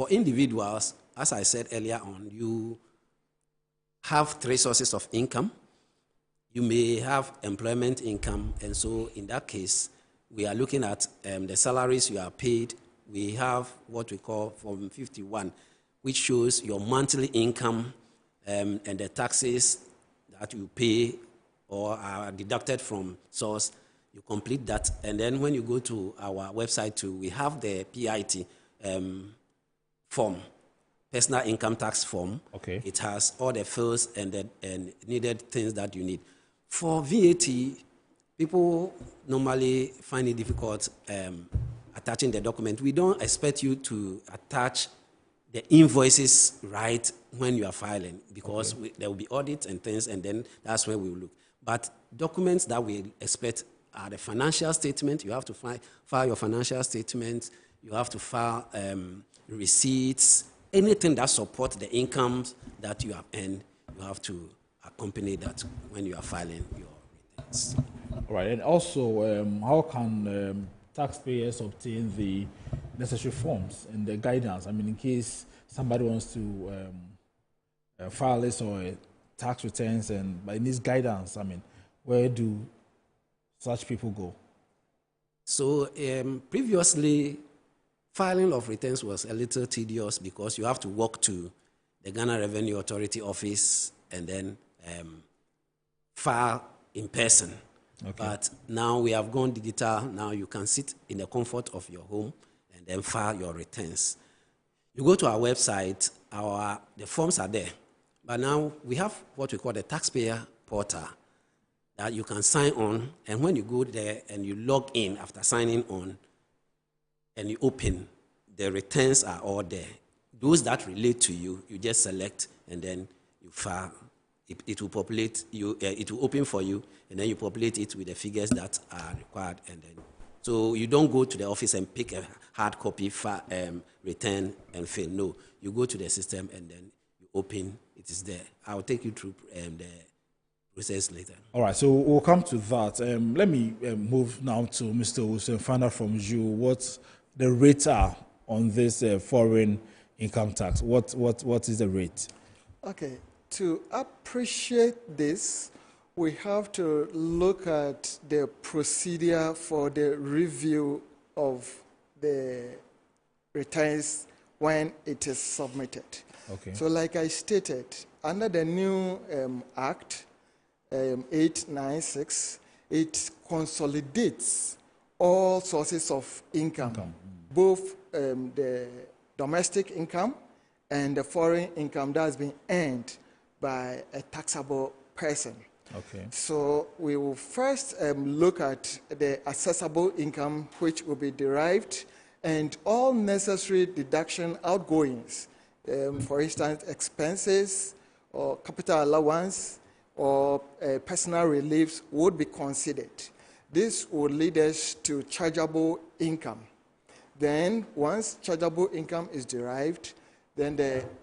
for individuals, as I said earlier on, you have 3 sources of income. You may have employment income, and so in that case, we are looking at the salaries you are paid. We have what we call Form 51, which shows your monthly income and the taxes that you pay or are deducted from source. You complete that, and then when you go to our website too, we have the PIT form, personal income tax form. Okay. It has all the fields and the needed things that you need. For VAT, people normally find it difficult attaching the document. We don't expect you to attach the invoices right when you are filing, because there will be audits and things, and then that's where we will look. But documents that we expect are the financial statement. You have to file your financial statement. You have to file receipts. Anything that supports the incomes that you have earned, you have to accompany that when you are filing your returns. All right, and also, how can taxpayers obtain the necessary forms and the guidance? I mean, in case somebody wants to file this or tax returns, and by this guidance, I mean, where do such people go? So previously, filing of returns was a little tedious because you have to walk to the Ghana Revenue Authority office and then file in person. Okay. But now we have gone digital. Now you can sit in the comfort of your home and then file your returns. You go to our website, the forms are there. But now we have what we call the taxpayer portal that you can sign on, and when you go there and you log in after signing on and you open, the returns are all there. Those that relate to you, you just select and then you file. It will populate you. It will open for you, and then you populate it with the figures that are required, and then so you don't go to the office and pick a hard copy return and fill. No, you go to the system and then you open. It is there. I'll take you through the process later. All right, so we'll come to that. Let me move now to Mr. Wilson, find out from you what the rates are on this foreign income tax. What is the rate? Okay, to appreciate this, we have to look at the procedure for the review of the returns when it is submitted. Okay. So like I stated, under the new Act 896, it consolidates all sources of income. Both the domestic income and the foreign income that has been earned by a taxable person. Okay. So we will first look at the assessable income, which will be derived, and all necessary deduction outgoings. For instance, expenses or capital allowance or personal reliefs would be considered. This would lead us to chargeable income. Then, once chargeable income is derived, then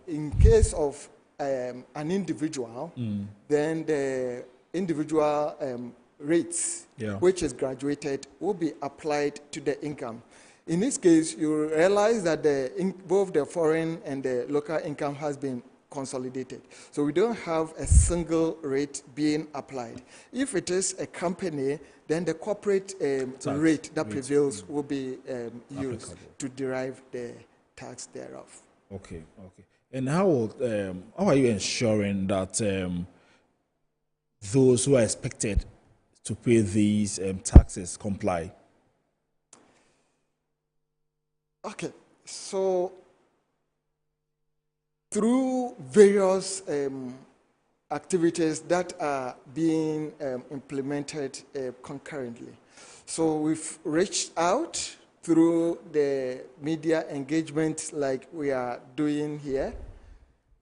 in case of an individual, then the individual rates, which is graduated, will be applied to the income. In this case, you realize that both the foreign and the local income has been consolidated. So we don't have a single rate being applied. If it is a company, then the corporate rate that prevails will be used to derive the tax thereof. Okay, okay. And how are you ensuring that those who are expected to pay these taxes comply? Okay, so through various activities that are being implemented concurrently. So we've reached out through the media engagement like we are doing here,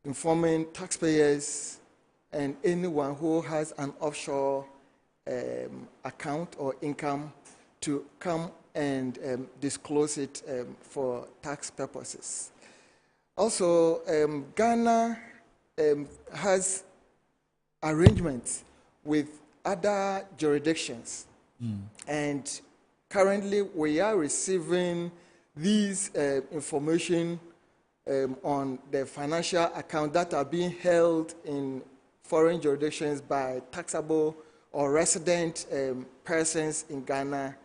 informing taxpayers and anyone who has an offshore account or income to come and disclose it for tax purposes. Also, Ghana has arrangements with other jurisdictions, and currently we are receiving these information on the financial accounts that are being held in foreign jurisdictions by taxable or resident persons in Ghana.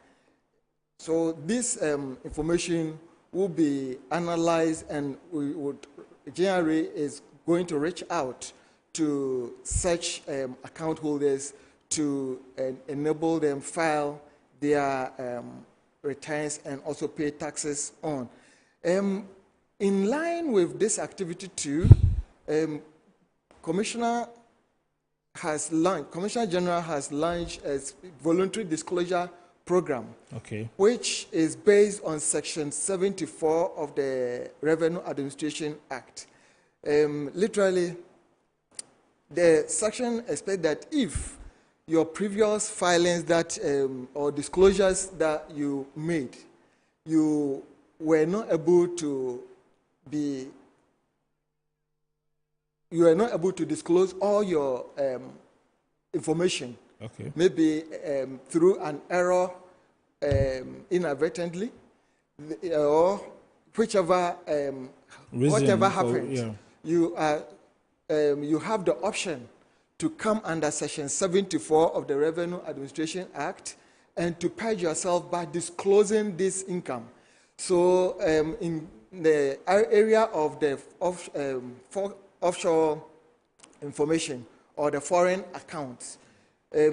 So this information will be analyzed, and GRA is going to reach out to such account holders to enable them file their returns and also pay taxes on. In line with this activity too, Commissioner General has launched a voluntary disclosure program, which is based on Section 74 of the Revenue Administration Act. Literally, the section expects that if your previous filings that or disclosures that you made, you were not able to disclose all your information, maybe through an error inadvertently, or whichever whatever happened, you have the option to come under Section 74 of the Revenue Administration Act and to purge yourself by disclosing this income. So in the area of the offshore information or the foreign accounts, a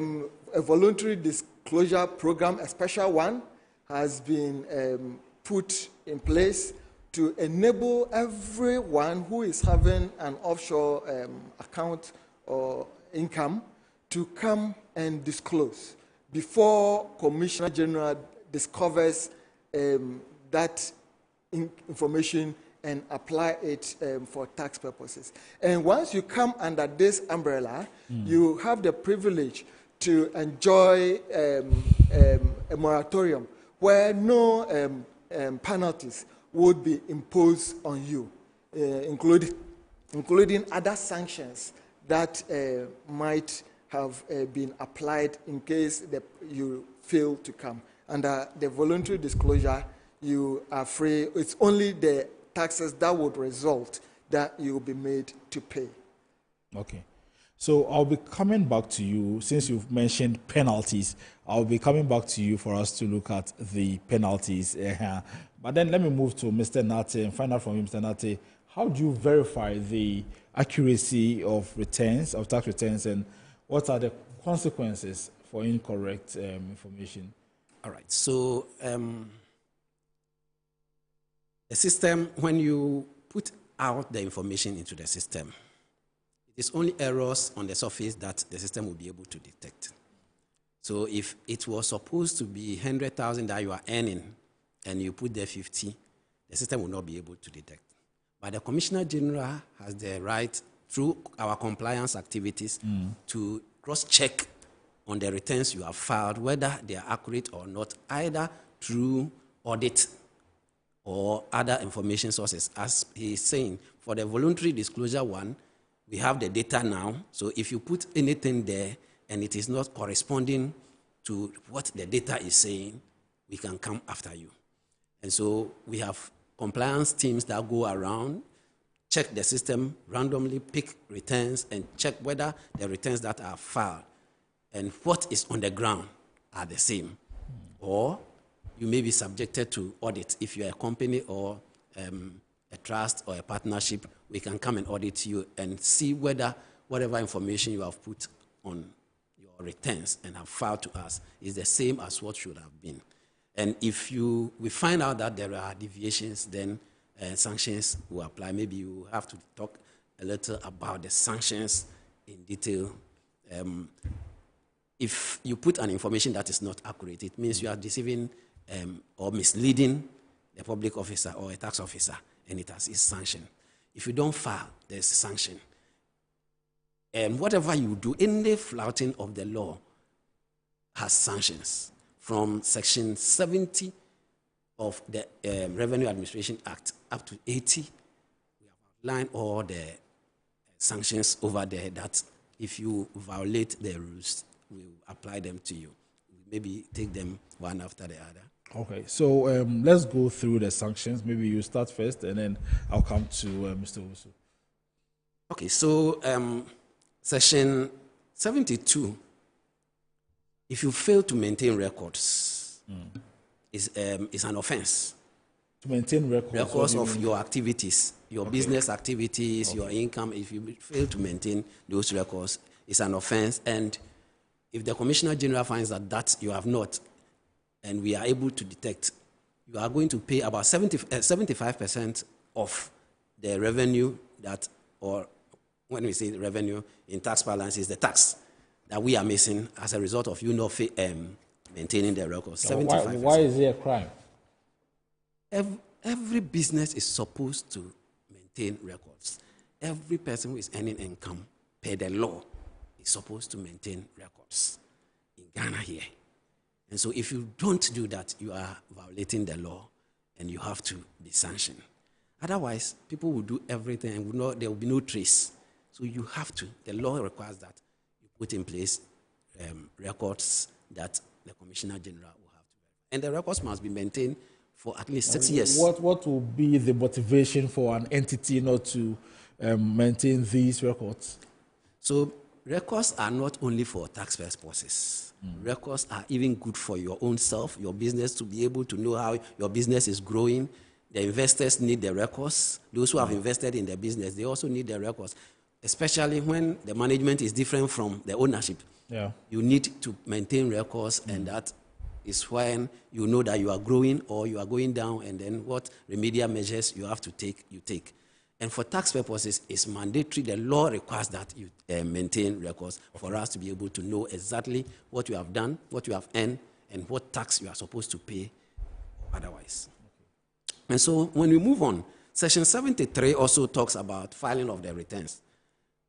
voluntary disclosure program, a special one, has been put in place to enable everyone who is having an offshore account or income to come and disclose before Commissioner General discovers that information and apply it for tax purposes. And once you come under this umbrella, you have the privilege to enjoy a moratorium where no penalties would be imposed on you, including other sanctions that might have been applied in case you fail to come. Under the voluntary disclosure, you are free. It's only the taxes that would result that you will be made to pay. Okay. So I'll be coming back to you, since you've mentioned penalties, I'll be coming back to you for us to look at the penalties. But then let me move to Mr. Nate and find out from you, Mr. Nate, how do you verify the accuracy of returns, of tax returns, and what are the consequences for incorrect information? All right. So the system, when you put out the information into the system, it is only errors on the surface that the system will be able to detect. So if it was supposed to be 100,000 that you are earning and you put there 50, the system will not be able to detect. But the Commissioner General has the right, through our compliance activities, to cross-check on the returns you have filed, whether they are accurate or not, either through audit or other information sources. As he is saying, for the voluntary disclosure one, we have the data now. So if you put anything there and it is not corresponding to what the data is saying, we can come after you. And so we have compliance teams that go around, check the system, randomly pick returns, and check whether the returns that are filed and what is on the ground are the same. Or you may be subjected to audit. If you're a company or a trust or a partnership, we can come and audit you and see whether whatever information you have put on your returns and have filed to us is the same as what should have been. And if we find out that there are deviations, then sanctions will apply. Maybe you have to talk a little about the sanctions in detail. If you put an information that is not accurate, it means you are deceiving or misleading the public officer or a tax officer, and it has its sanction. If you don't file, there's a sanction. And whatever you do, any flouting of the law has sanctions. From Section 70 of the Revenue Administration Act up to 80, we have outlined all the sanctions over there that if you violate the rules, we will apply them to you. We maybe take them one after the other. Okay, so let's go through the sanctions. Maybe you start first, and then I'll come to Mr. Usu. Okay, so Section 72, if you fail to maintain records, is an offense. To maintain records of your activities, your business activities, your income, if you fail to maintain those records, it's an offense. And if the Commissioner General finds that you have not, and we are able to detect, you are going to pay about 75% of the revenue that, or when we say revenue in tax balance, is the tax that we are missing as a result of you not maintaining the records. 75%. Why is it a crime? Every business is supposed to maintain records. Every person who is earning income per the law is supposed to maintain records in Ghana here. And so if you don't do that, you are violating the law and you have to be sanctioned. Otherwise, people will do everything and there will be no trace. So you have to, the law requires that you put in place records that the Commissioner General will have to verify. And the records must be maintained for at least 6 years. What will be the motivation for an entity not to maintain these records? So records are not only for tax purposes. Records are even good for your own self, your business, to be able to know how your business is growing. The investors need the records. Those who have invested in the business, they also need the records, especially when the management is different from the ownership. Yeah. You need to maintain records, and that is when you know that you are growing or you are going down, and then what remedial measures you have to take, you take. And for tax purposes, it's mandatory. The law requires that you maintain records for us to be able to know exactly what you have done, what you have earned, and what tax you are supposed to pay otherwise. And so when we move on, Section 73 also talks about filing of the returns,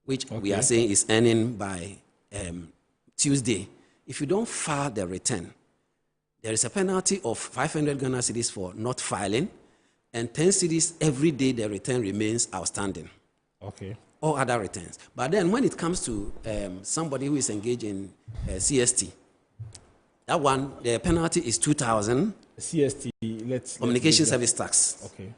which we are saying is earning by Tuesday. If you don't file the return, there is a penalty of 500 Ghana cedis for not filing, and 10 cedis every day the return remains outstanding. Okay. Or other returns. But then when it comes to somebody who is engaged in CST, that one, the penalty is 2,000. CST, Communication service tax. Okay.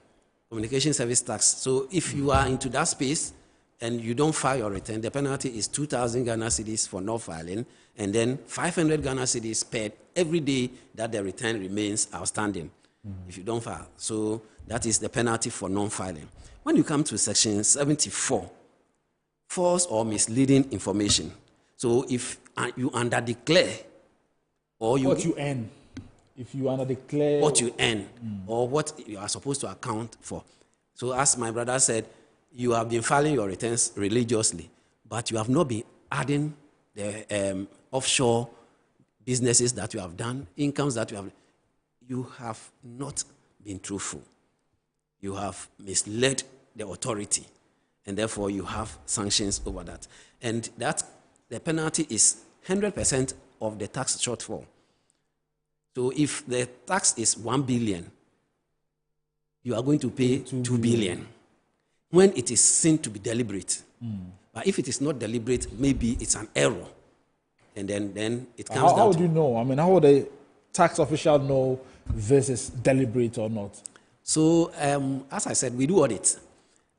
Communication service tax. So if you are into that space and you don't file your return, the penalty is 2,000 Ghana cedis for not filing, and then 500 Ghana cedis paid every day that the return remains outstanding if you don't file. So that is the penalty for non-filing. When you come to Section 74, false or misleading information. So if you underdeclare, or you what you earn, if you underdeclare what you earn, or what you are supposed to account for. So as my brother said, you have been filing your returns religiously, but you have not been adding the offshore businesses that you have done, incomes that you have. You have not been truthful. You have misled the authority, and therefore you have sanctions over that. And that the penalty is 100% of the tax shortfall. So if the tax is 1 billion, you are going to pay 2 billion when it is seen to be deliberate. But if it is not deliberate, maybe it's an error. And then it comes down how do you know? I mean, how would the tax official know this is deliberate or not? So, as I said, we do audit.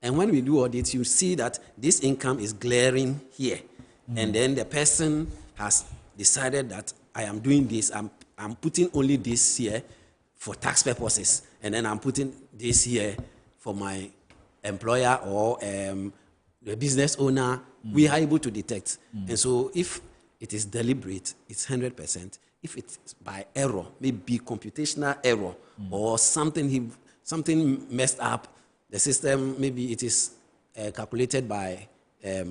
And when we do audit, you see that this income is glaring here. And then the person has decided that I am doing this, I'm putting only this here for tax purposes, and then I'm putting this here for my employer or the business owner. We are able to detect. And so if it is deliberate, it's 100%. If it's by error, maybe computational error, or something messed up, the system, maybe it is calculated by a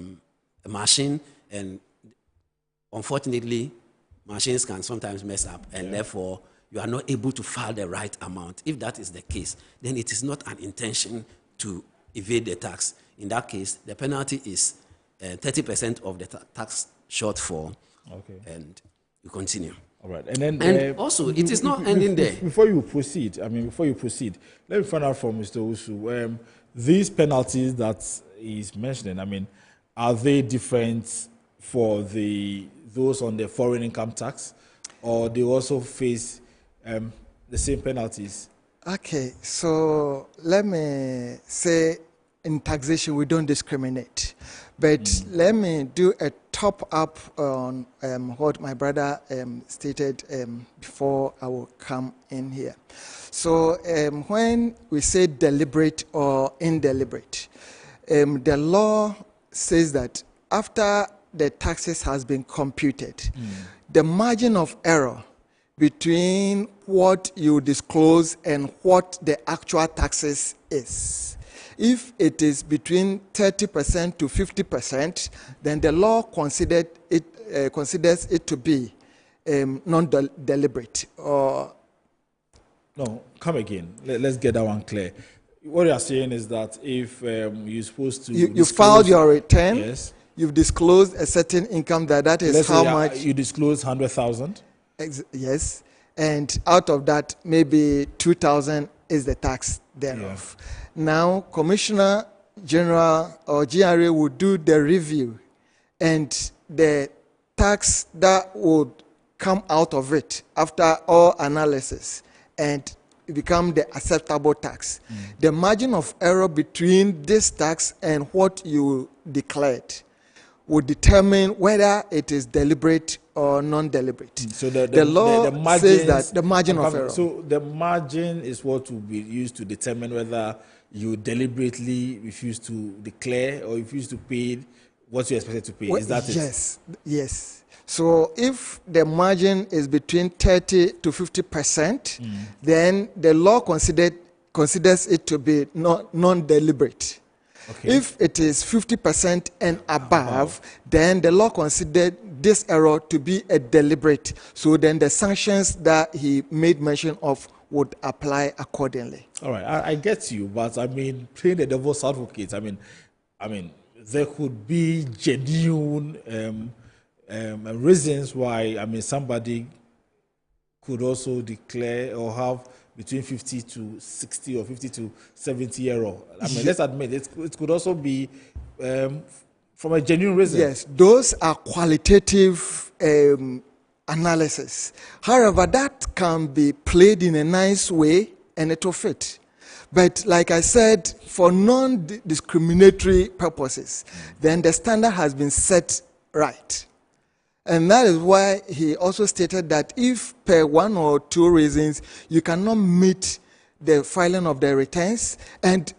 machine, and unfortunately, machines can sometimes mess up, and therefore you are not able to file the right amount. If that is the case, then it is not an intention to evade the tax. In that case, the penalty is 30% of the tax shortfall. Okay. And you continue. All right. And then also, it is not ending there. Before you proceed, let me find out from Mr. Usu, these penalties that he's mentioning, are they different for those on the foreign income tax, or they also face the same penalties? Okay, so let me say in taxation we don't discriminate. But let me do a top up on what my brother stated before I will come in here. So when we say deliberate or indeliberate, the law says that after the taxes has been computed, the margin of error between what you disclose and what the actual taxes is. If it is between 30% to 50%, then the law considers it to be non-deliberate. No, come again. Let's get that one clear. What you are saying is that if you're supposed to... You filed your return, yes. You've disclosed a certain income that is how much... You disclose 100,000? Yes. And out of that, maybe 2,000 is the tax thereof. Yeah. Now, Commissioner General or GRA would do the review, and the tax that would come out of it after all analysis and become the acceptable tax. The margin of error between this tax and what you declared would determine whether it is deliberate or non-deliberate. So the law says that the margin of error. So the margin is what will be used to determine whether you deliberately refuse to declare or refuse to pay what you expected to pay. Is that it? Yes, yes. So if the margin is between 30 to 50%, then the law considers it to be non-deliberate. Okay. If it is 50% and above, then the law considered this error to be a deliberate. So then the sanctions that he made mention of would apply accordingly. All right, I get you, but I mean, playing the devil's advocate, I mean, there could be genuine reasons why, I mean, somebody could also declare or have between 50 to 60 or 50 to 70 error. I mean, let's admit, it could also be from a genuine reason. Yes, those are qualitative analysis. However, that can be played in a nice way and it will fit. But like I said, for non-discriminatory purposes, then the standard has been set right. And that is why he also stated that if per one or two reasons you cannot meet the filing of the returns, and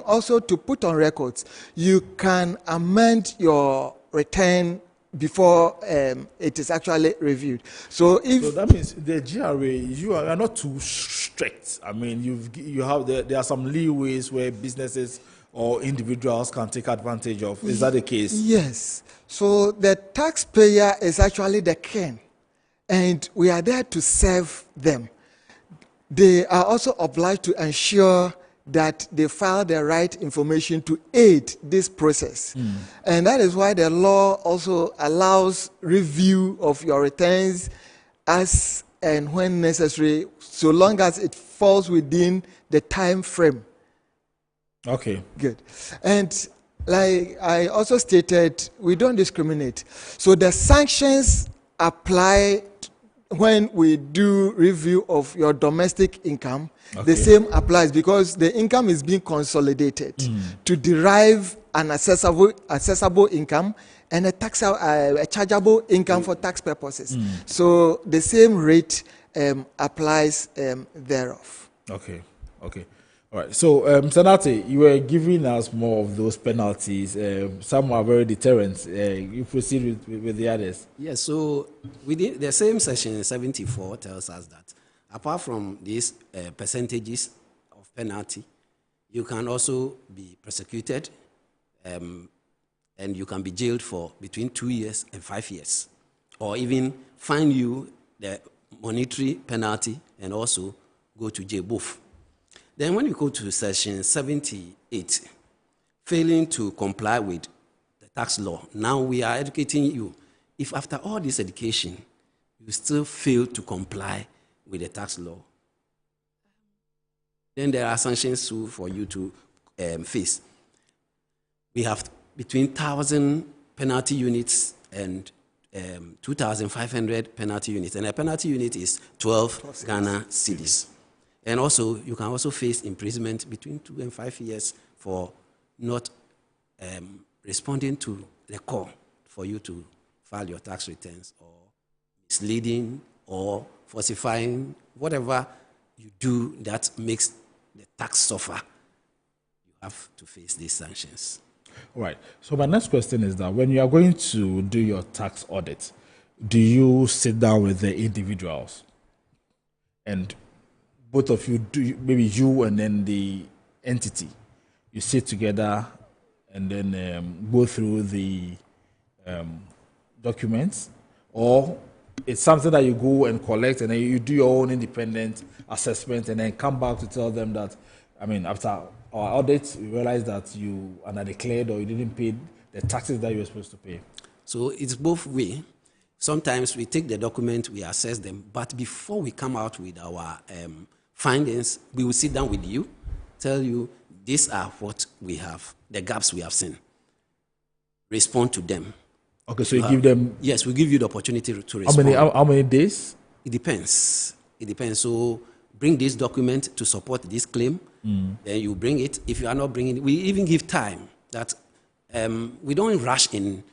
also to put on records, you can amend your return before it is actually reviewed. So that means the GRA, you are not too strict. I mean, there are some leeways where businesses or individuals can take advantage of. Is that the case? Yes. So the taxpayer is actually the king, and we are there to serve them. They are also obliged to ensure that they file the right information to aid this process. And that is why the law also allows review of your returns as and when necessary, so long as it falls within the time frame. Okay. Good. And like I also stated, we don't discriminate. So the sanctions apply when we do review of your domestic income. Okay. The same applies because the income is being consolidated to derive an accessible income and a chargeable income for tax purposes. So the same rate applies thereof. Okay. Okay. All right. So, Sanate, you were giving us more of those penalties. Some are very deterrent. You proceed with the others. Yes. So, within the same section 74 tells us that apart from these percentages of penalty, you can also be prosecuted, and you can be jailed for between 2 years and 5 years, or even fine you the monetary penalty and also go to jail both. Then when you go to section 78, failing to comply with the tax law, now we are educating you. If after all this education, you still fail to comply with the tax law, then there are sanctions for you to face. We have between 1,000 penalty units and 2,500 penalty units. And a penalty unit is 12 Ghana cedis. And also, you can also face imprisonment between 2 and 5 years for not responding to the call for you to file your tax returns, or misleading or falsifying, whatever you do that makes the tax suffer. You have to face these sanctions. All right. So my next question is that when you are going to do your tax audit, do you sit down with the individuals and both of you do, maybe you and then the entity, you sit together and then go through the documents, or it's something that you go and collect and then you do your own independent assessment and then come back to tell them that, I mean, after our audit, we realized that you underdeclared or you didn't pay the taxes that you were supposed to pay? So it's both way. Sometimes we take the document, we assess them, but before we come out with our findings, we will sit down with you, tell you these are what we have, the gaps we have seen. Respond to them. Okay, so you give them... Yes, we give you the opportunity to respond. How many days? It depends. It depends. So bring this document to support this claim. Then you bring it. If you are not bringing it, we even give time that we don't rush in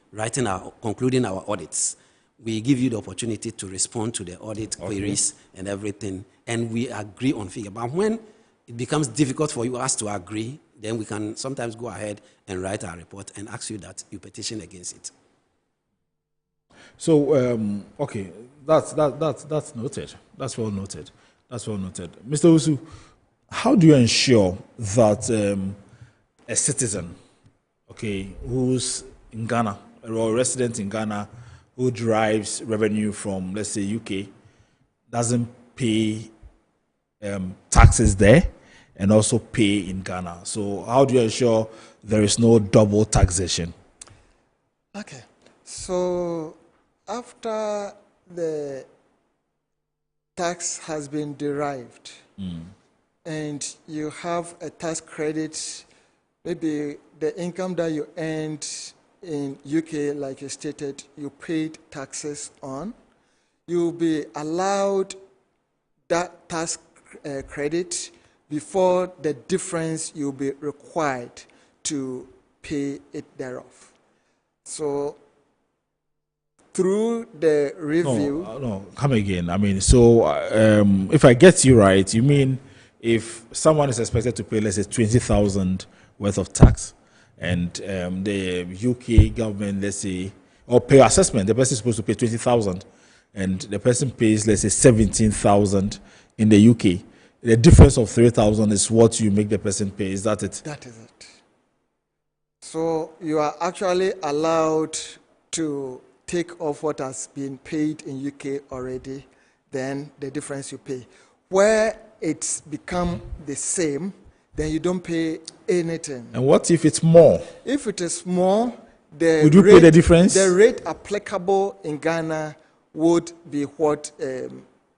concluding our audits. We give you the opportunity to respond to the audit queries and everything, and we agree on figure. But when it becomes difficult for us to agree, then we can sometimes go ahead and write our report and ask you that you petition against it. So, okay, that's noted. That's well noted. That's well noted. Mr. Usu, how do you ensure that a citizen, okay, who's in Ghana or a resident in Ghana who derives revenue from, let's say, UK, doesn't pay taxes there and also pay in Ghana? So how do you ensure there is no double taxation? Okay. So after the tax has been derived and you have a tax credit, maybe the income that you earned in UK, like you stated, you paid taxes on, you'll be allowed that tax credit before the difference you'll be required to pay it thereof. So through the review... No, come again. I mean, so if I get you right, you mean if someone is expected to pay, let's say, 20,000 worth of tax, and the UK government, let's say, or pay assessment, the person is supposed to pay 20,000, and the person pays, let's say, 17,000 in the UK. The difference of 3,000 is what you make the person pay. Is that it? That is it. So you are actually allowed to take off what has been paid in UK already, then the difference you pay. Where it's become the same, then you don't pay anything. And what if it's more? If it is more, the would you pay the difference? The rate applicable in Ghana would be what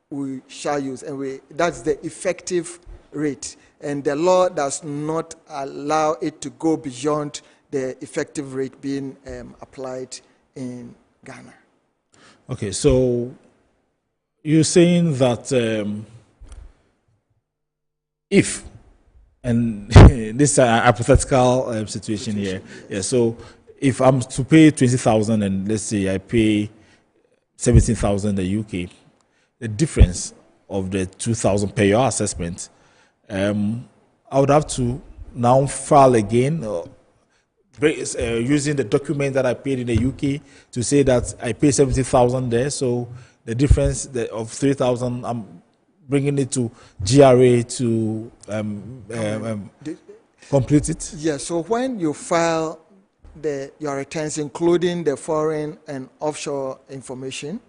we shall use, and that's the effective rate. And the law does not allow it to go beyond the effective rate being applied in Ghana. Okay, so you're saying that if, and this is a hypothetical situation here, yeah, so if I'm to pay 20,000 and let's say I pay 17,000 in the UK, the difference of the 2,000 per your assessment, I would have to now file again, using the document that I paid in the UK to say that I paid 70,000 there. So the difference of 3,000, I'm bringing it to GRA to complete it. Yeah. So when you file your returns, including the foreign and offshore information,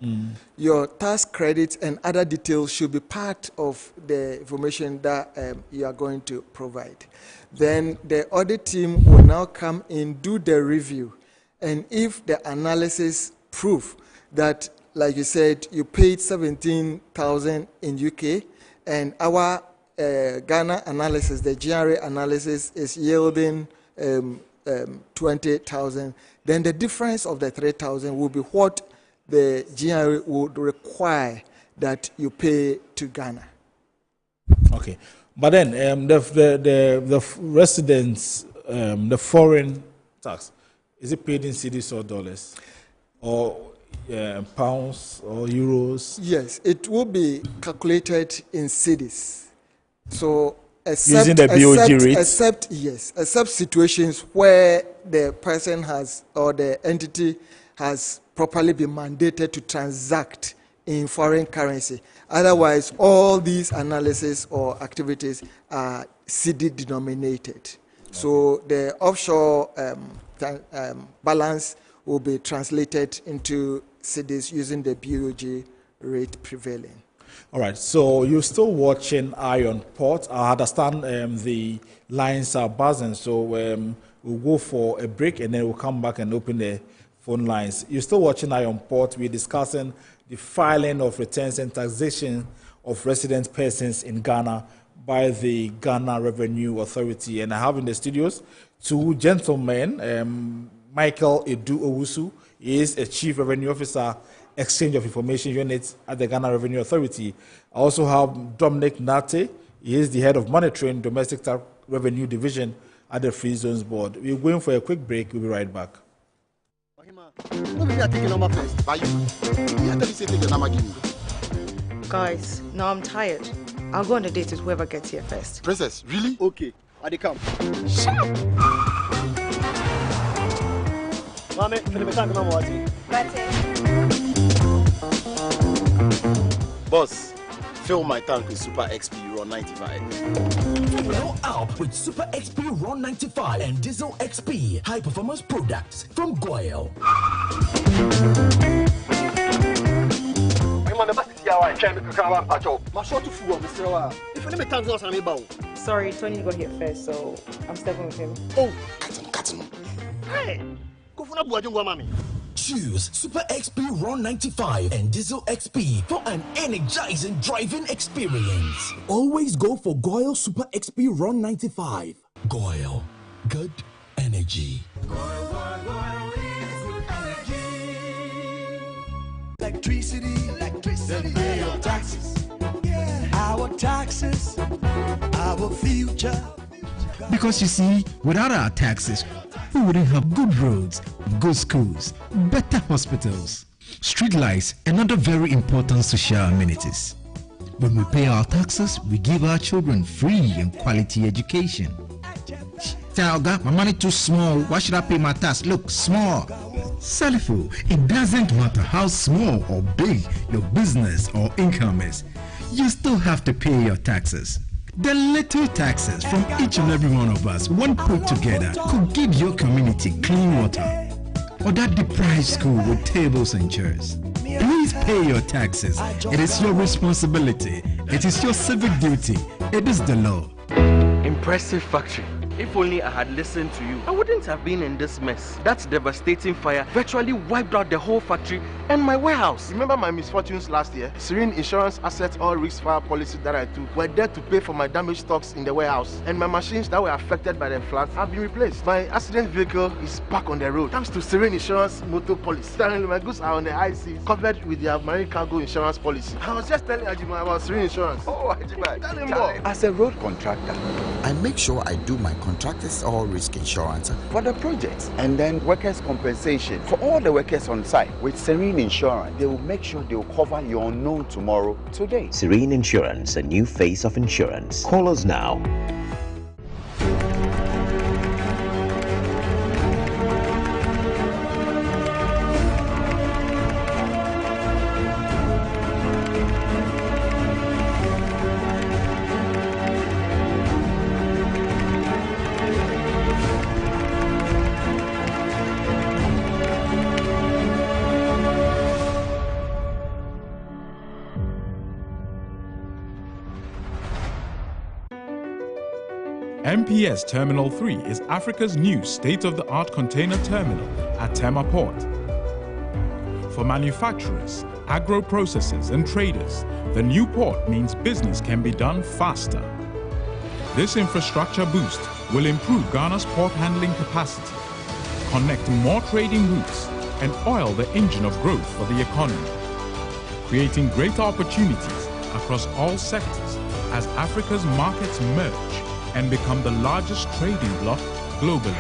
your tax credits and other details should be part of the information that you are going to provide. Then the audit team will now come in, do the review, and if the analysis prove that, like you said, you paid 17,000 in UK, and our Ghana analysis, the GRA analysis, is yielding 20,000, then the difference of the 3,000 will be what the GRA would require that you pay to Ghana. Okay, but then the residents, the foreign tax, is it paid in cedis or dollars, or pounds or euros? Yes, it will be calculated in cedis. So using the BOG rates? Except situations where the person has or the entity has properly been mandated to transact in foreign currency. Otherwise, all these analysis or activities are cedi denominated. So the offshore balance will be translated into cedis using the BOG rate prevailing. All right, so you're still watching Iron Port. I understand the lines are buzzing, so we'll go for a break and then we'll come back and open the phone lines. You're still watching Iron Port. We're discussing the filing of returns and taxation of resident persons in Ghana by the Ghana Revenue Authority. And I have in the studios two gentlemen, Michael Edu Owusu. He is a Chief Revenue Officer, Exchange of Information Unit at the Ghana Revenue Authority. I also have Dominic Nate. He is the Head of Monitoring Domestic Tax Revenue Division at the Free Zones Board. We're going for a quick break. We'll be right back. Guys, now I'm tired. I'll go on a date with whoever gets here first. Princess, really? Okay, I come. Shut up! Mame, boss, fill my tank with Super XP Raw 95. Fill up with Super XP Raw 95 and Diesel XP high performance products from Goyle. Sorry, Tony got here first, so I'm stepping with him. Oh, cut him. Hey, go for mommy. Choose Super XP Raw 95 and Diesel XP for an energizing driving experience. Always go for Goyle Super XP Raw 95. Goyle, good energy. Goyle is good energy. Electricity. Then pay your taxes. Yeah. Our taxes, our future. Because you see, without our taxes, we wouldn't have good roads, good schools, better hospitals, street lights, and other very important social amenities. When we pay our taxes, we give our children free and quality education. Tell God, my money too small. Why should I pay my tax? Look, small. Salifu, it doesn't matter how small or big your business or income is. You still have to pay your taxes. The little taxes from each and every one of us, when put together, could give your community clean water, or that deprived school with tables and chairs. Please pay your taxes. It is your responsibility. It is your civic duty. It is the law. Impressive factory. If only I had listened to you, I wouldn't have been in this mess. That devastating fire virtually wiped out the whole factory and my warehouse. Remember my misfortunes last year? Serene Insurance Asset All Risk Fire policy that I took were there to pay for my damaged stocks in the warehouse. And my machines that were affected by the floods have been replaced. My accident vehicle is back on the road thanks to Serene Insurance motor policy. Currently, my goods are on the high seas covered with their marine cargo insurance policy. I was just telling Ajima about Serene Insurance. Oh, Ajima. Tell him more. As a road contractor, I make sure I do my contractors all risk insurance for the projects and then workers' compensation for all the workers on site. With Serene Insurance, they will make sure they will cover your unknown tomorrow today. Serene Insurance, a new face of insurance. Call us now. MPS Terminal 3 is Africa's new state-of-the-art container terminal at Tema Port. For manufacturers, agro-processors and traders, the new port means business can be done faster. This infrastructure boost will improve Ghana's port handling capacity, connect more trading routes, and oil the engine of growth for the economy, creating greater opportunities across all sectors as Africa's markets merge and become the largest trading bloc globally.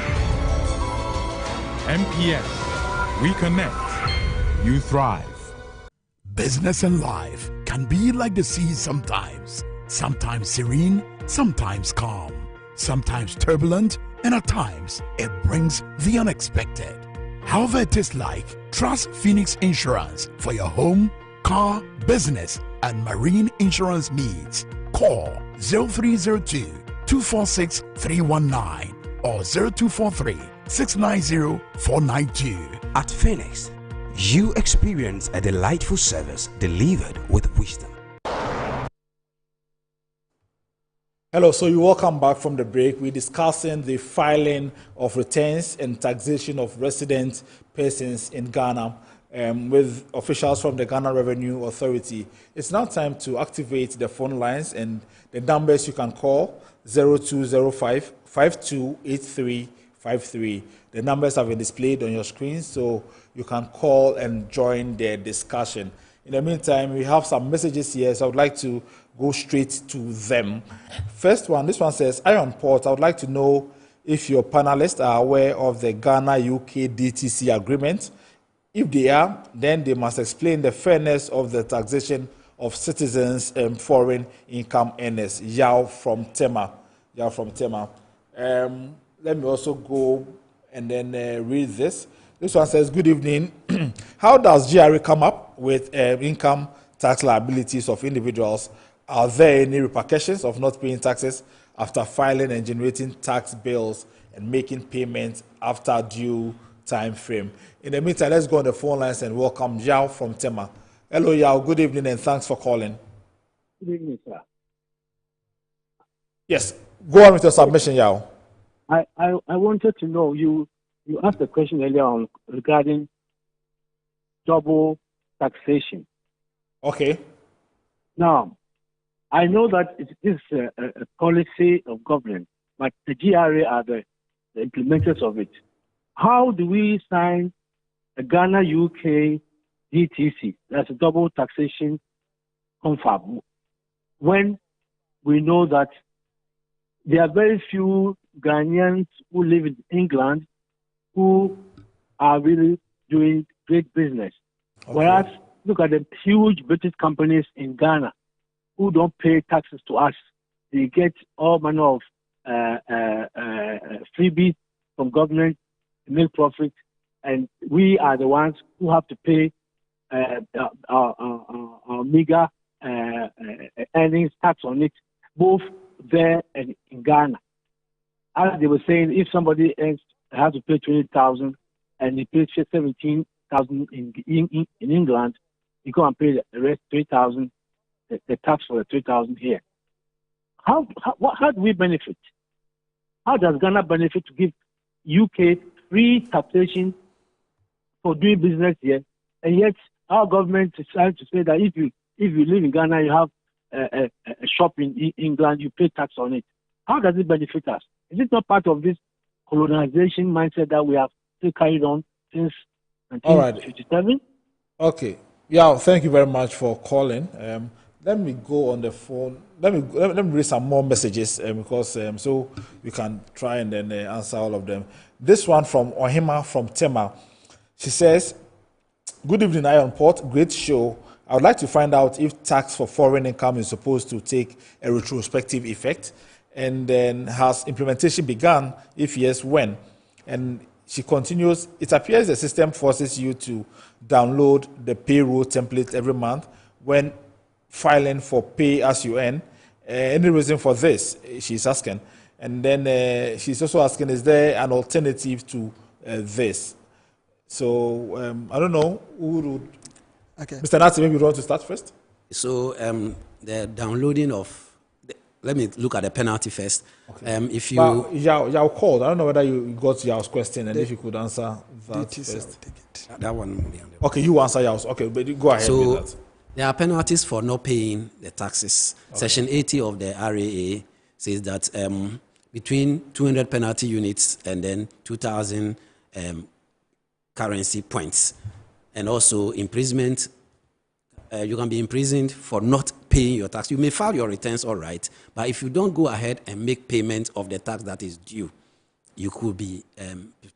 MPS, we connect, you thrive. Business and life can be like the sea sometimes. Sometimes serene, sometimes calm, sometimes turbulent, and at times it brings the unexpected. However it is like, trust Phoenix Insurance for your home, car, business, and marine insurance needs. Call 0302 246 319 or 0243 690 492. At Phoenix, you experience a delightful service delivered with wisdom. Hello, so you welcome back from the break. We're discussing the filing of returns and taxation of resident persons in Ghana with officials from the Ghana Revenue Authority. It's now time to activate the phone lines, and the numbers you can call 0205 528353. The numbers have been displayed on your screen, so you can call and join the discussion. In the meantime, we have some messages here, so I would like to go straight to them. First one, this one says, Iron Port, I would like to know if your panelists are aware of the Ghana-UK DTC agreement. If they are, then they must explain the fairness of the taxation of citizens and foreign income earners. Yao from Tema. Let me also go and then read this. This one says, good evening. How does GRA come up with income tax liabilities of individuals? Are there any repercussions of not paying taxes after filing and generating tax bills and making payments after due time frame? In the meantime, let's go on the phone lines and welcome Yao from Tema. Hello, Yao. Good evening and thanks for calling. Good evening, sir. Yes, go on with your submission, Yao. I wanted to know, you asked a question earlier on regarding double taxation. Okay. Now, I know that it is a policy of government, but the GRA are the implementers of it. How do we sign a Ghana-UK DTC, that's a double taxation confab, when we know that there are very few Ghanaians who live in England who are really doing great business? Okay. Whereas, look at the huge British companies in Ghana who don't pay taxes to us. They get all manner of freebies from government to make profit, and we are the ones who have to pay our meager earnings tax on it, both there and in Ghana. As they were saying, if somebody else has to pay 20,000 and he pays 17,000 in England, you go and pay the rest 3,000, the tax for the 3,000 here. How do we benefit? How does Ghana benefit to give UK free taxation for doing business here, and yet our government is trying to say that if you live in Ghana, you have a shop in England, you pay tax on it. How does it benefit us? Is it not part of this colonization mindset that we have still carried on since 1957? Okay. Yeah, thank you very much for calling. Let me go on the phone. Let me read some more messages because so we can try and then answer all of them. This one from Ohima from Tema. She says, good evening, Iron Port. Great show. I would like to find out if tax for foreign income is supposed to take a retrospective effect, and then has implementation begun? If yes, when? And she continues, it appears the system forces you to download the payroll template every month when filing for pay as you earn. Any reason for this? She's asking. And then she's also asking, is there an alternative to this? So I don't know who would. Okay. Mr. Nati, maybe you want to start first? So the downloading of, let me look at the penalty first. Okay. If you... Yao called. I don't know whether you got Yao's question and if you could answer that first. That one. Okay, you answer Yao's. Okay, but you go ahead with that. There are penalties for not paying the taxes. Okay. Section 80 of the RAA says that between 200 penalty units and then 2,000 currency points. And also imprisonment, you can be imprisoned for not paying your tax. You may file your returns all right, but if you don't go ahead and make payment of the tax that is due, you could be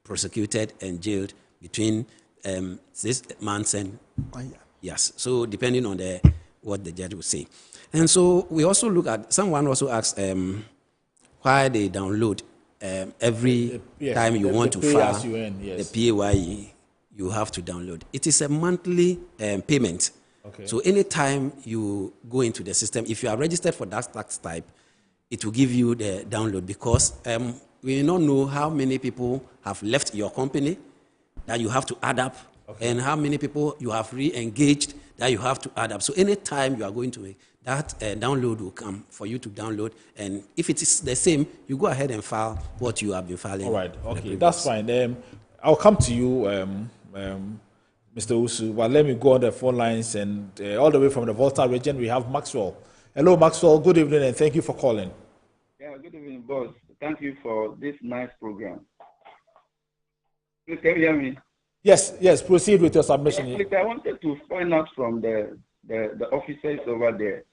prosecuted and jailed between 6 months and 1 year. Yes, so depending on what the judge will say. And so we also look at, someone also asked why they download every time you want to file the PAYE, you have to download. It is a monthly payment. Okay. So anytime you go into the system, if you are registered for that tax type, it will give you the download, because we don't know how many people have left your company that you have to add up, and how many people you have re-engaged that you have to add up. So anytime you are going to that download will come for you to download, and if it is the same, you go ahead and file what you have been filing. All right, okay, that's fine. I'll come to you, Mr. Usu, but let me go on the phone lines, and all the way from the Volta region, we have Maxwell. Hello, Maxwell, good evening, and thank you for calling. Yeah, good evening, boss. Thank you for this nice program. Please, can you hear me? Yes, proceed with your submission. Yeah, please, I wanted to find out from the officers over there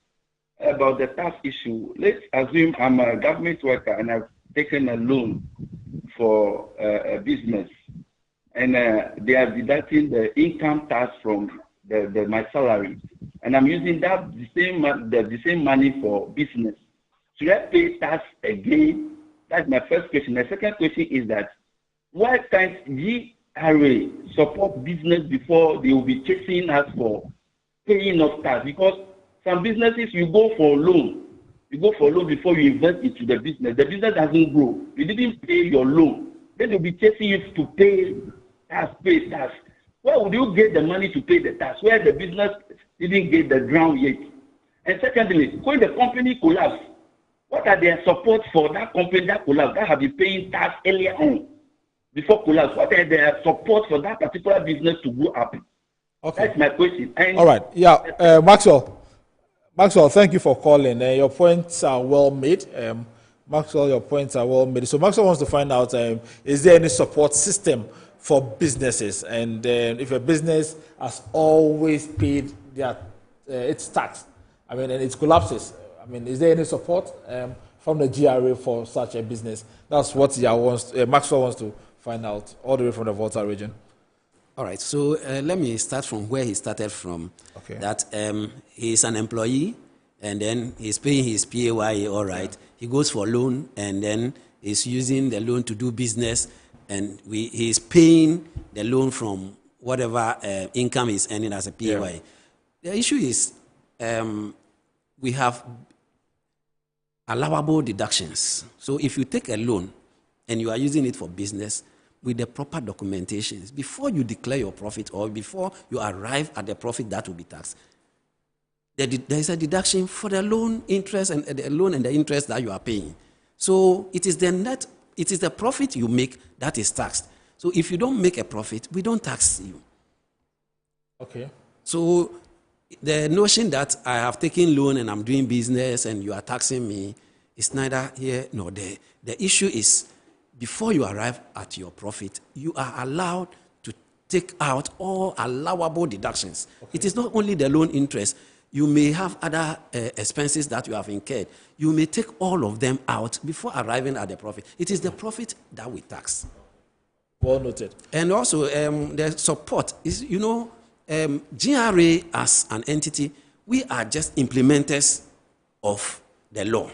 about the tax issue. Let's assume I'm a government worker and I've taken a loan for a business, and they are deducting the income tax from my salary, and I'm using the same money for business. Should I pay tax again? That's my first question. The second question is that why can't GRA support business before they will be chasing us for paying off tax? Because some businesses, you go for loan. You go for loan before you invest into the business. The business doesn't grow. You didn't pay your loan. Then they'll be chasing you to pay tax. Where would you get the money to pay the tax? Where the business didn't get the ground yet? And secondly, when the company collapses, what are their support for that company that collapsed, that have been paying tax earlier on, before collapse? What are their support for that particular business to go up? Okay. That's my question. And all right. Yeah, Maxwell, thank you for calling. Your points are well made. Maxwell, your points are well made. So Maxwell wants to find out, is there any support system for businesses? And if a business has always paid its tax, and it collapses, is there any support from the GRA for such a business? That's what Maxwell wants to find out, all the way from the Volta region. All right, so let me start from where he started from. Okay. That he is an employee, and then he's paying his PAYE, all right. Yeah. He goes for loan, and then he's using the loan to do business, and he's paying the loan from whatever income he's earning as a PAYE. Yeah. The issue is we have allowable deductions. So if you take a loan and you are using it for business, with the proper documentations, before you declare your profit or before you arrive at the profit that will be taxed, there is a deduction for the loan interest and the loan and the interest that you are paying. So it is the profit you make that is taxed. So if you don't make a profit, we don't tax you. Okay. So the notion that I have taken loan and I'm doing business and you are taxing me is neither here nor there. The issue is, before you arrive at your profit, you are allowed to take out all allowable deductions. Okay. It is not only the loan interest. You may have other expenses that you have incurred. You may take all of them out before arriving at the profit. It is the profit that we tax. Well noted. And also, the support is, GRA as an entity, we are just implementers of the law.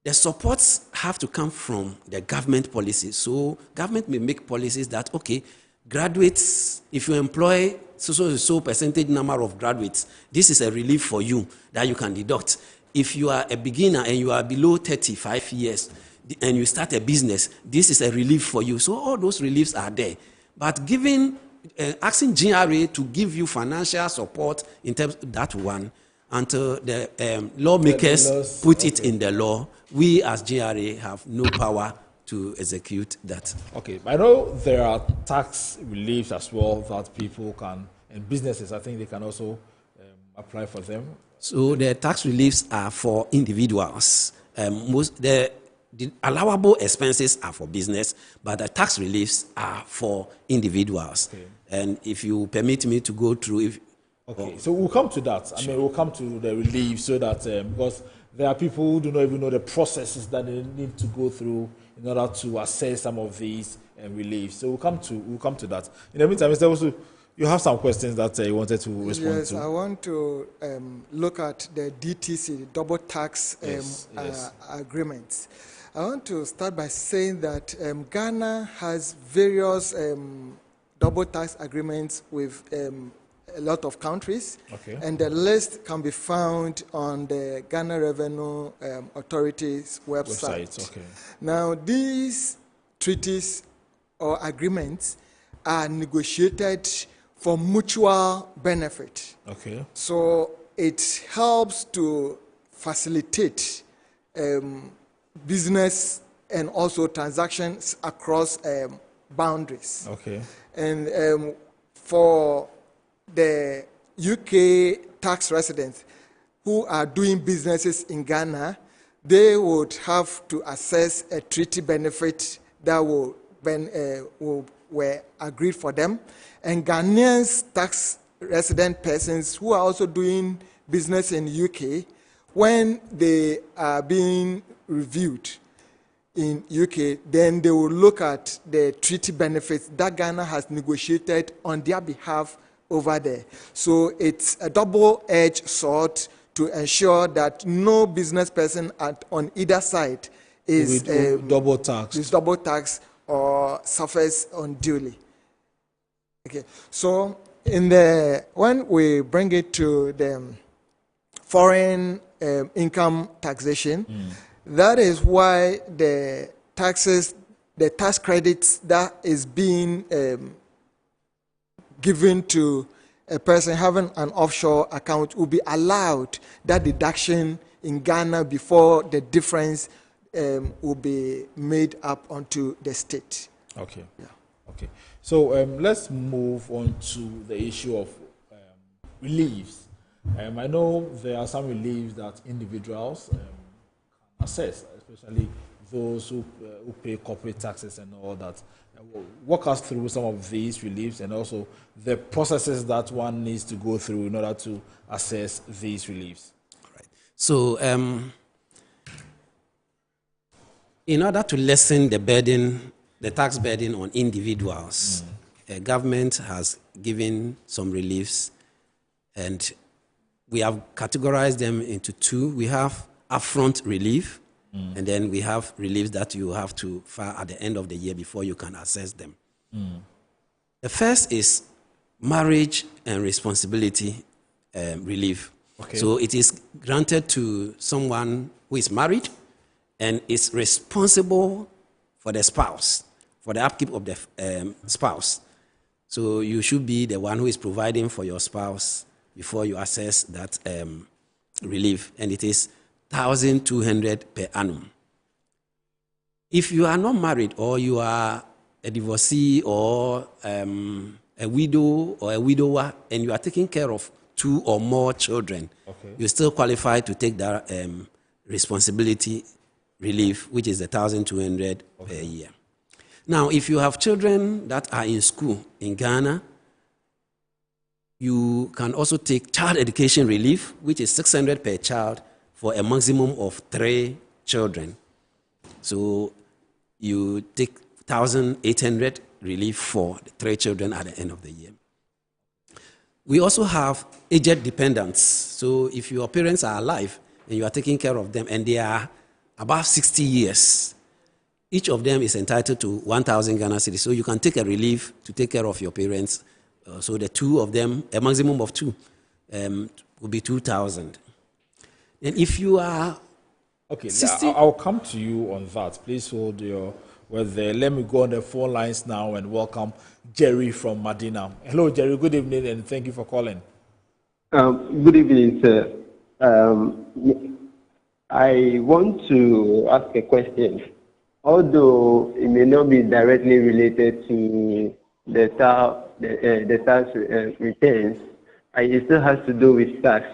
The supports have to come from the government policies. So government may make policies that, okay, graduates, if you employ so percentage number of graduates, this is a relief for you that you can deduct. If you are a beginner and you are below 35 years and you start a business, this is a relief for you. So all those reliefs are there. But asking GRA to give you financial support in terms of that one, until the lawmakers put it in the law, we as GRA have no power to execute that. Okay, I know there are tax reliefs as well that people can, and businesses, I think they can also apply for them. So the tax reliefs are for individuals. The allowable expenses are for business, but the tax reliefs are for individuals. Okay. And if you permit me to go through, Okay, so we'll come to that. I mean, we'll come to the relief so that because there are people who do not even know the processes that they need to go through in order to assess some of these reliefs. So we'll come to that. In the meantime, Mr. Osu, you have some questions that you wanted to respond to. Yes, I want to look at the DTC, double tax agreements. I want to start by saying that Ghana has various double tax agreements with a lot of countries, and the list can be found on the Ghana Revenue Authority's website. Now, these treaties or agreements are negotiated for mutual benefit. So it helps to facilitate business and also transactions across boundaries. And for the UK tax residents who are doing businesses in Ghana, they would have to assess a treaty benefit that were agreed for them. And Ghanaians tax resident persons who are also doing business in UK, when they are being reviewed in UK, then they will look at the treaty benefits that Ghana has negotiated on their behalf over there. So it's a double-edged sword to ensure that no business person on either side is double taxed or suffers unduly. Okay, so when we bring it to the foreign income taxation, that is why the tax credits that is being given to a person having an offshore account will be allowed that deduction in Ghana before the difference will be made up onto the state. Okay. So let's move on to the issue of reliefs. I know there are some reliefs that individuals can assess, especially those who pay corporate taxes and all that. Walk us through some of these reliefs and also the processes that one needs to go through in order to assess these reliefs. Right. So, in order to lessen the tax burden on individuals, government has given some reliefs, and we have categorized them into two. We have upfront relief, and then we have reliefs that you have to file at the end of the year before you can assess them. The first is marriage and responsibility relief. So it is granted to someone who is married and is responsible for the spouse, for the upkeep of the spouse. So you should be the one who is providing for your spouse before you assess that relief, and it is 1,200 per annum. If you are not married, or you are a divorcee or a widow or a widower, and you are taking care of 2 or more children, you still qualify to take that responsibility relief, which is 1,200 per year. Now, if you have children that are in school in Ghana, you can also take child education relief, which is 600 per child for a maximum of 3 children. So you take 1,800 relief for the 3 children at the end of the year. We also have aged dependents. So if your parents are alive and you are taking care of them and they are above 60 years, each of them is entitled to 1,000 Ghana cedis. So you can take a relief to take care of your parents. So the 2 of them, a maximum of 2, will be 2,000. And if you are 60, I'll come to you on that. Please hold your word there. Let me go on the phone lines now and welcome Jerry from Medina. Hello, Jerry. Good evening, and thank you for calling. Good evening, sir. I want to ask a question. Although it may not be directly related to the tax returns, it still has to do with tax.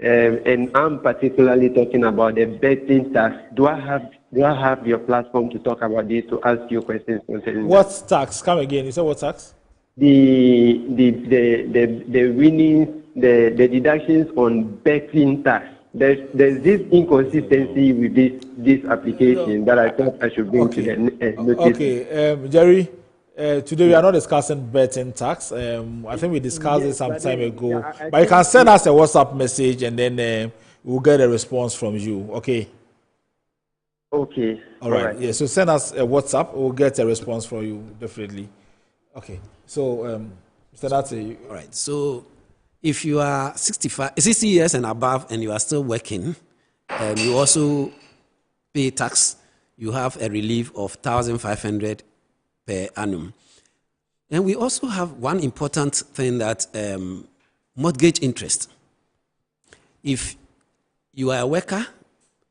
And I'm particularly talking about the betting tax. Do I have your platform to talk about this, to ask you questions concerning what tax? Come again. You said what tax? The winnings the deductions on betting tax. There's this inconsistency with this application that I thought I should bring to the notice. Okay, Jerry. Today we are not discussing betting tax. I think we discussed it some time ago. But you can send us a WhatsApp message and then we'll get a response from you. Okay. Okay. All right. Yeah. So send us a WhatsApp. We'll get a response from you definitely. Okay. So, Mr. Nate. All right. So, if you are 60 years and above and you are still working, you also pay tax. You have a relief of 1,500 per annum. And we also have one important thing that mortgage interest. If you are a worker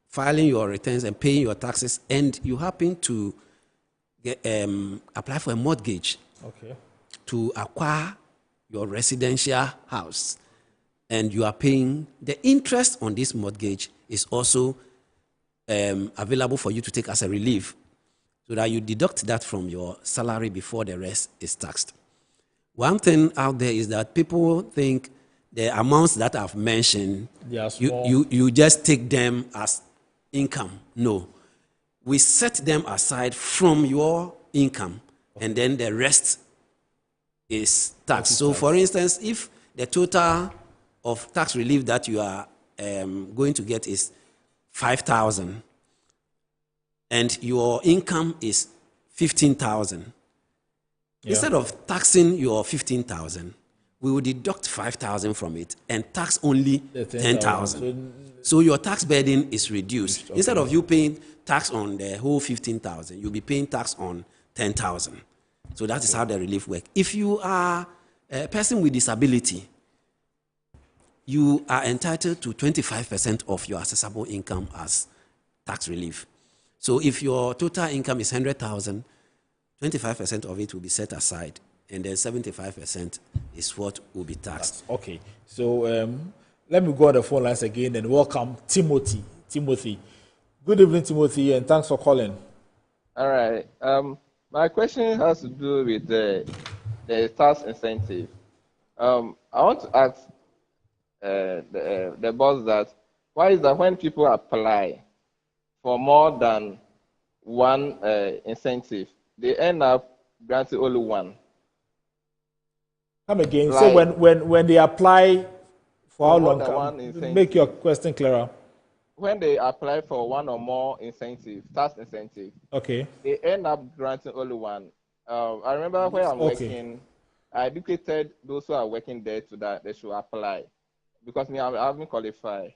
filing your returns and paying your taxes, and you happen to apply for a mortgage to acquire your residential house, and you are paying, the interest on this mortgage is also available for you to take as a relief, so that you deduct that from your salary before the rest is taxed. One thing out there is that people think the amounts that I've mentioned, you just take them as income. No. We set them aside from your income, and then the rest is taxed. So, for instance, if the total of tax relief that you are going to get is 5,000, and your income is 15,000, instead of taxing your 15,000, we will deduct 5,000 from it and tax only 10,000. So your tax burden is reduced. Okay. Instead of you paying tax on the whole 15,000, you'll be paying tax on 10,000. So that is how the relief works. If you are a person with disability, you are entitled to 25% of your accessible income as tax relief. So if your total income is 100,000, 25% of it will be set aside, and then 75% is what will be taxed. Okay. So let me go on the phone lines again and welcome Timothy. Good evening, Timothy, and thanks for calling. All right. My question has to do with the tax incentive. I want to ask the boss that why is that when people apply for more than one incentive, they end up granting only one? Come again. Like, so when they apply for how long? Make your question clearer. When they apply for one or more incentive, tax incentive, okay, they end up granting only one. I remember where I'm working, I educated those who are working there to that they should apply because me, I haven't qualified.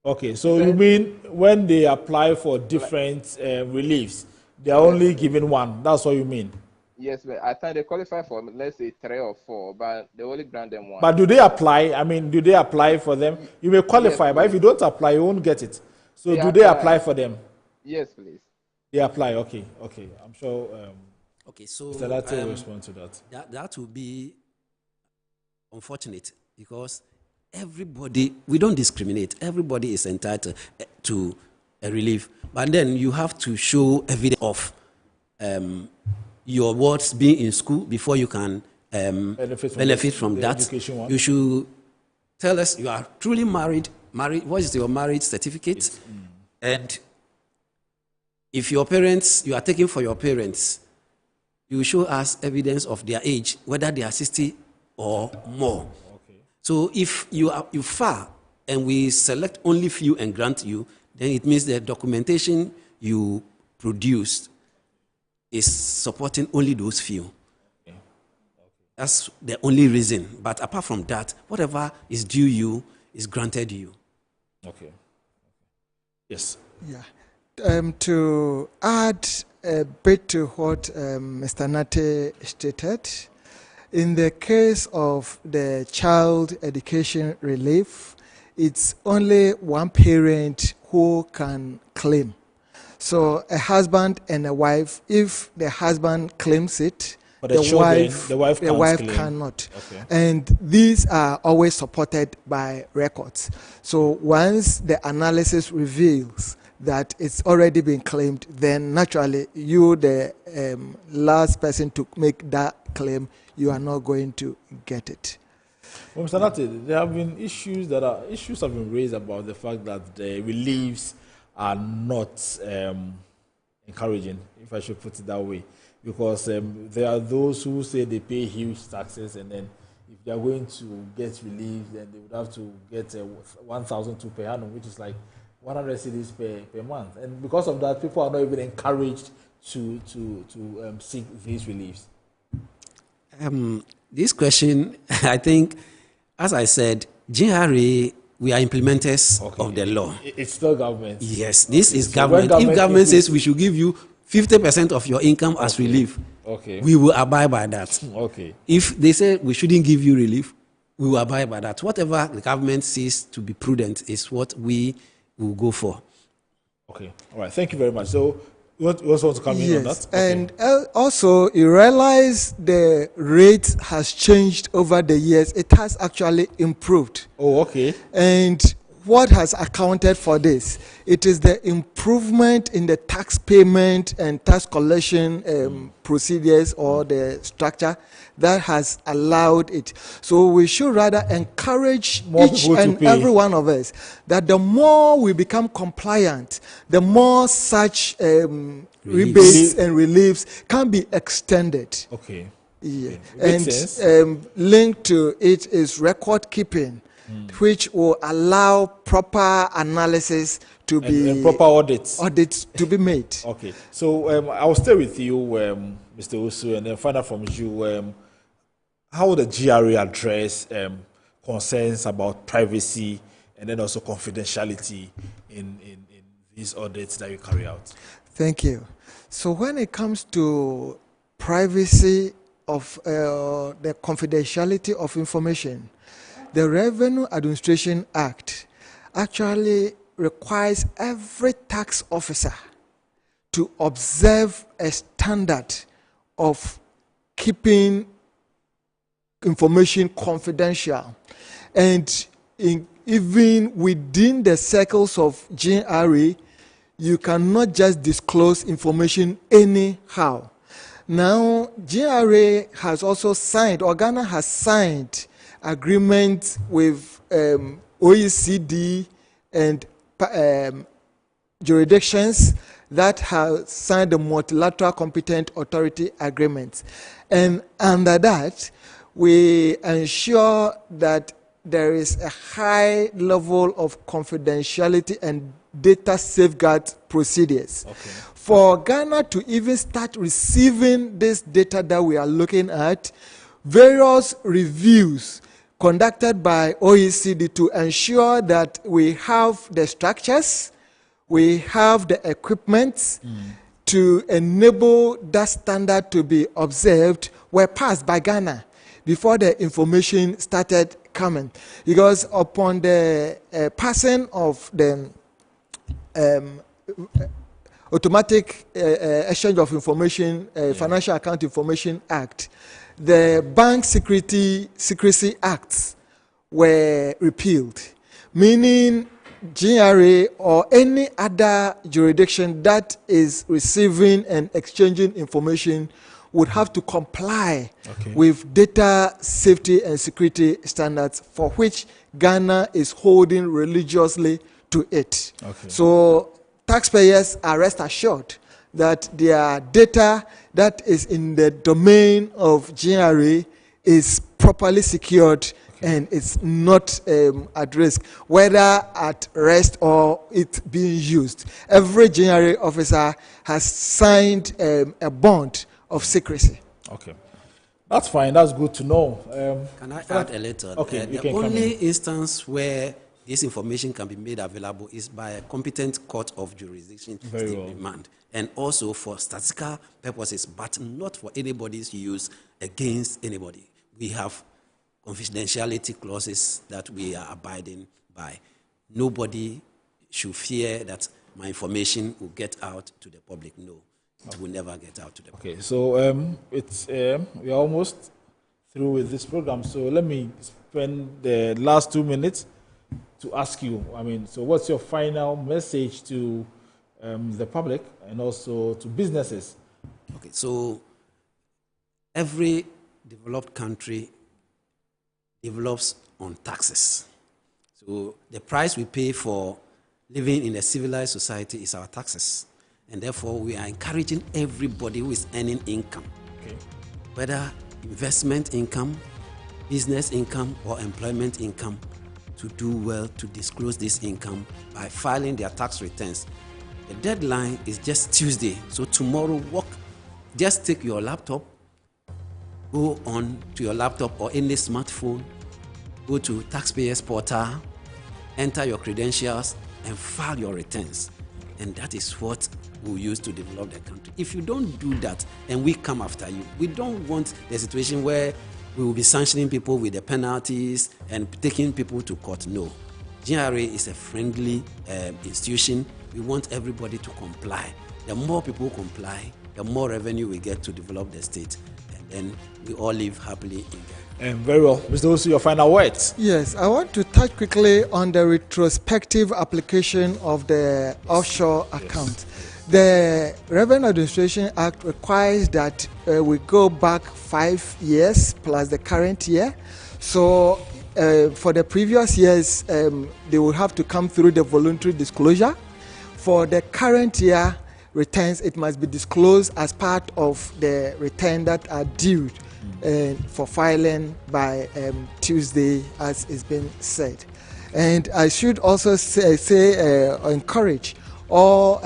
Okay, so you mean when they apply for different reliefs, they are only given one? That's what you mean? Yes, but I think they qualify for, let's say, 3 or 4, but they only grant them one. But do they apply? I mean, do they apply for them? You may qualify, yes, but if you don't apply, you won't get it. So do they apply for them? Yes, please. They apply, okay. I'm sure okay, so Mr. Latte will respond to that. That will be unfortunate because everybody, we don't discriminate. Everybody is entitled to a relief. But then you have to show evidence of your words being in school before you can benefit from that. You should tell us you are truly married. What is your marriage certificate? And if your parents, you are taking for your parents, you show us evidence of their age, whether they are 60 or more. Okay. So if you far and we select only few and grant you, then it means the documentation you produced is supporting only those few. Okay. That's the only reason. But apart from that, whatever is due you is granted you. Okay. Yes. Yeah. To add a bit to what Mr. Nate stated, in the case of the child education relief, it's only one parent who can claim. So a husband and a wife, if the husband claims it, the wife cannot. Okay. And these are always supported by records. So once the analysis reveals that it's already been claimed, then naturally you, the last person to make that claim, you are not going to get it. Well, Mr. Nate, there have been issues have been raised about the fact that the reliefs are not encouraging, if I should put it that way, because there are those who say they pay huge taxes, and then if they are going to get relief, then they would have to get 1,002 per annum, which is like 100 cedis per month, and because of that, people are not even encouraged to seek these reliefs. This question, I think, as I said, GRA, we are implementers of the law. It's still government. Yes, this is government. If government says we should give you 50% of your income as relief, we will abide by that. If they say we shouldn't give you relief, we will abide by that. Whatever the government sees to be prudent is what we will go for. Okay, all right. Thank you very much. So, you also want to come in on that? And also, you realize the rate has changed over the years. It has actually improved. Oh, okay. And what has accounted for this? It is the improvement in the tax payment and tax collection procedures or the structure that has allowed it. So we should rather encourage each and every one of us that the more we become compliant, the more such rebates and reliefs can be extended. Okay. Yeah. And linked to it is record keeping, which will allow proper analysis to be and proper audits to be made. Okay. So I will stay with you, Mr. Usu, and then find out from you how will the GRA address concerns about privacy and then also confidentiality in these audits that you carry out. Thank you. So when it comes to privacy of the confidentiality of information, the Revenue Administration Act actually requires every tax officer to observe a standard of keeping information confidential. And even within the circles of GRA, you cannot just disclose information anyhow. Now, GRA has also signed, or Ghana has signed, agreements with OECD and jurisdictions that have signed the multilateral competent authority agreements. And under that, we ensure that there is a high level of confidentiality and data safeguard procedures. For Ghana to even start receiving this data that we are looking at, various reviews conducted by OECD to ensure that we have the structures, we have the equipment to enable that standard to be observed were passed by Ghana before the information started coming. Because upon the passing of the Automatic Exchange of Information, Financial Account Information Act, the Bank Secrecy Acts were repealed, meaning GRA or any other jurisdiction that is receiving and exchanging information would have to comply with data safety and security standards, for which Ghana is holding religiously to it. So taxpayers are rest assured that their data that is in the domain of GRA is properly secured and it's not at risk, whether at rest or it being used. Every GRA officer has signed a bond of secrecy. Okay. That's fine. That's good to know. Can I add a little? Okay. The only instance where this information can be made available is by a competent court of jurisdiction demand, and also for statistical purposes, but not for anybody's use against anybody. We have confidentiality clauses that we are abiding by. Nobody should fear that my information will get out to the public. No, it will never get out to the public. Okay, so we are almost through with this program. So let me spend the last 2 minutes to ask you, so what's your final message to the public and also to businesses? Okay, so every developed country develops on taxes. So the price we pay for living in a civilized society is our taxes. And therefore, we are encouraging everybody who is earning income, whether investment income, business income, or employment income, to do well to disclose this income by filing their tax returns. The deadline is just Tuesday. So tomorrow, just take your laptop, go on to your laptop or any smartphone, go to Taxpayers Portal, enter your credentials, and file your returns. And that is what we'll use to develop the country. If you don't do that and we come after you, we don't want the situation where we will be sanctioning people with the penalties and taking people to court. No. GRA is a friendly institution. We want everybody to comply. The more people comply, the more revenue we get to develop the state. And then we all live happily in Ghana. Very well. Mr. Osu, your final words. Yes, I want to touch quickly on the retrospective application of the offshore account. The Revenue Administration Act requires that we go back 5 years plus the current year. So for the previous years, they will have to come through the voluntary disclosure. For the current year returns, it must be disclosed as part of the return that are due for filing by Tuesday, as is been said. And I should also encourage all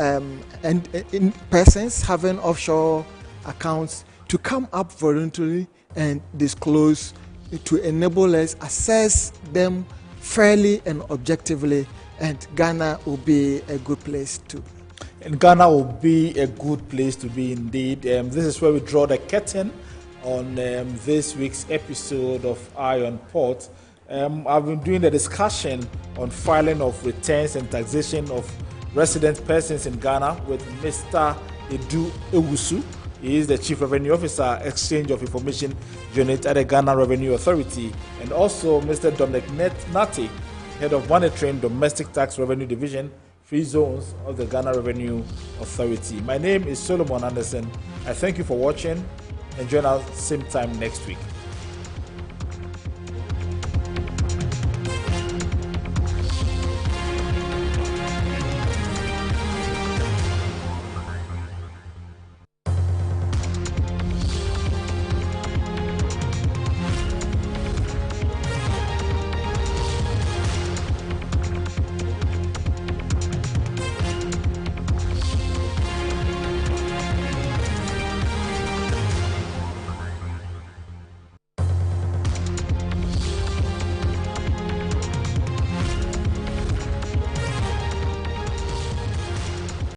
persons having offshore accounts to come up voluntarily and disclose to enable us assess them fairly and objectively, and Ghana will be a good place to be. And Ghana will be a good place to be indeed. This is where we draw the curtain on this week's episode of Eye on Port. I've been doing the discussion on filing of returns and taxation of resident persons in Ghana with Mr. Edu Ewusu. He is the Chief Revenue Officer, Exchange of Information Unit at the Ghana Revenue Authority, and also Mr. Dominic Nati, Head of Monitoring Domestic Tax Revenue Division, Free Zones of the Ghana Revenue Authority. My name is Solomon Anderson. I thank you for watching, and join us same time next week.